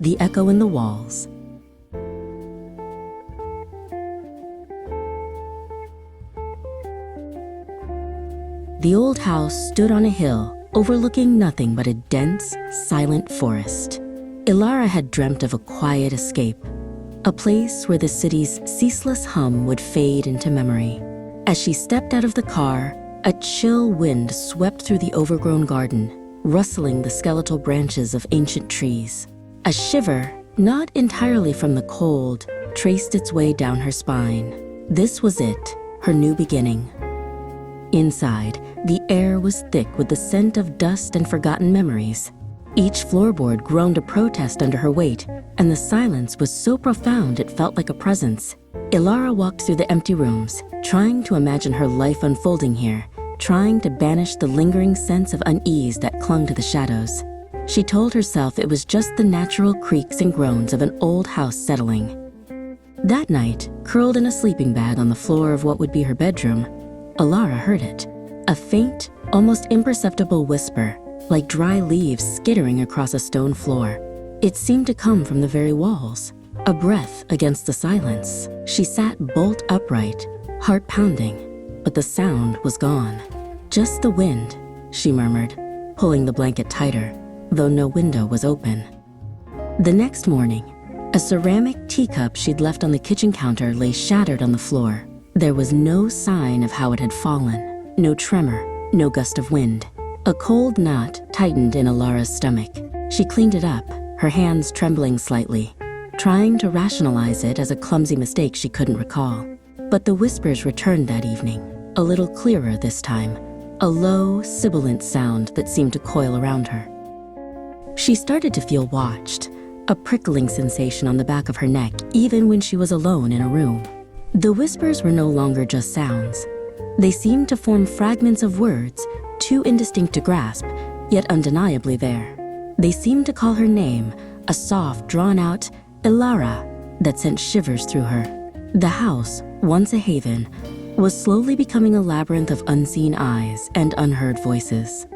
the echo in the walls. The old house stood on a hill, overlooking nothing but a dense, silent forest. Ilara had dreamt of a quiet escape, a place where the city's ceaseless hum would fade into memory. As she stepped out of the car, a chill wind swept through the overgrown garden, rustling the skeletal branches of ancient trees. A shiver, not entirely from the cold, traced its way down her spine. This was it, her new beginning. Inside, the air was thick with the scent of dust and forgotten memories. Each floorboard groaned a protest under her weight, and the silence was so profound it felt like a presence. Ilara walked through the empty rooms, trying to imagine her life unfolding here, trying to banish the lingering sense of unease that clung to the shadows. She told herself it was just the natural creaks and groans of an old house settling. That night, curled in a sleeping bag on the floor of what would be her bedroom, Ilara heard it, a faint, almost imperceptible whisper, like dry leaves skittering across a stone floor. It seemed to come from the very walls, a breath against the silence. She sat bolt upright, heart pounding, but the sound was gone. Just the wind, she murmured, pulling the blanket tighter, though no window was open. The next morning, a ceramic teacup she'd left on the kitchen counter lay shattered on the floor. There was no sign of how it had fallen, no tremor, no gust of wind. A cold knot tightened in Ilara's stomach. She cleaned it up, her hands trembling slightly, trying to rationalize it as a clumsy mistake she couldn't recall. But the whispers returned that evening, a little clearer this time, a low, sibilant sound that seemed to coil around her. She started to feel watched, a prickling sensation on the back of her neck, even when she was alone in a room. The whispers were no longer just sounds. They seemed to form fragments of words, too indistinct to grasp, yet undeniably there. They seemed to call her name, a soft, drawn-out Ilara that sent shivers through her. The house, once a haven, was slowly becoming a labyrinth of unseen eyes and unheard voices.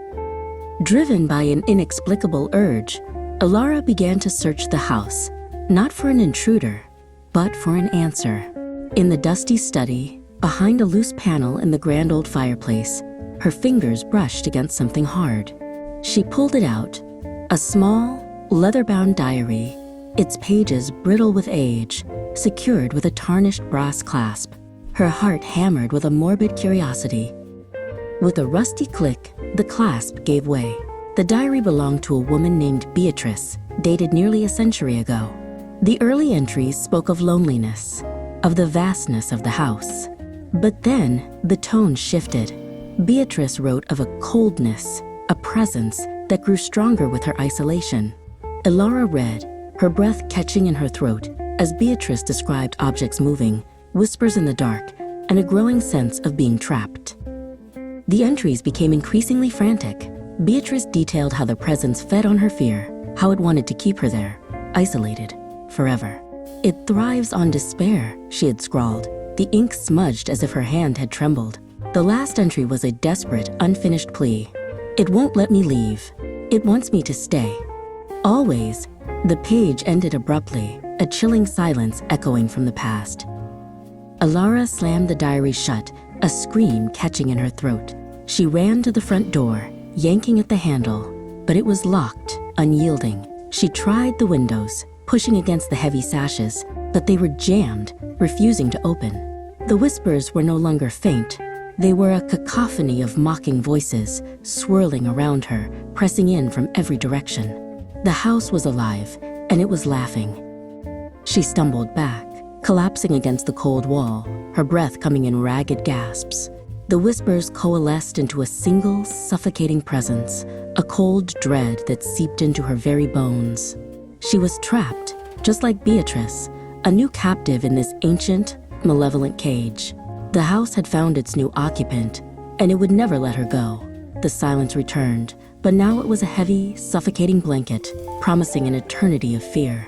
Driven by an inexplicable urge, Ilara began to search the house, not for an intruder, but for an answer. In the dusty study, behind a loose panel in the grand old fireplace, her fingers brushed against something hard. She pulled it out, a small, leather-bound diary, its pages brittle with age, secured with a tarnished brass clasp. Her heart hammered with a morbid curiosity. With a rusty click, the clasp gave way. The diary belonged to a woman named Beatrice, dated nearly a century ago. The early entries spoke of loneliness, of the vastness of the house. But then, the tone shifted. Beatrice wrote of a coldness, a presence that grew stronger with her isolation. Ilara read, her breath catching in her throat, as Beatrice described objects moving, whispers in the dark, and a growing sense of being trapped. The entries became increasingly frantic. Beatrice detailed how the presence fed on her fear, how it wanted to keep her there, isolated, forever. "It thrives on despair," she had scrawled, the ink smudged as if her hand had trembled. The last entry was a desperate, unfinished plea. "It won't let me leave. It wants me to stay. Always." The page ended abruptly, a chilling silence echoing from the past. Ilara slammed the diary shut, a scream catching in her throat. She ran to the front door, yanking at the handle, but it was locked, unyielding. She tried the windows, pushing against the heavy sashes, but they were jammed, refusing to open. The whispers were no longer faint. They were a cacophony of mocking voices, swirling around her, pressing in from every direction. The house was alive, and it was laughing. She stumbled back, collapsing against the cold wall, her breath coming in ragged gasps. The whispers coalesced into a single, suffocating presence, a cold dread that seeped into her very bones. She was trapped, just like Beatrice, a new captive in this ancient, malevolent cage. The house had found its new occupant, and it would never let her go. The silence returned, but now it was a heavy, suffocating blanket, promising an eternity of fear.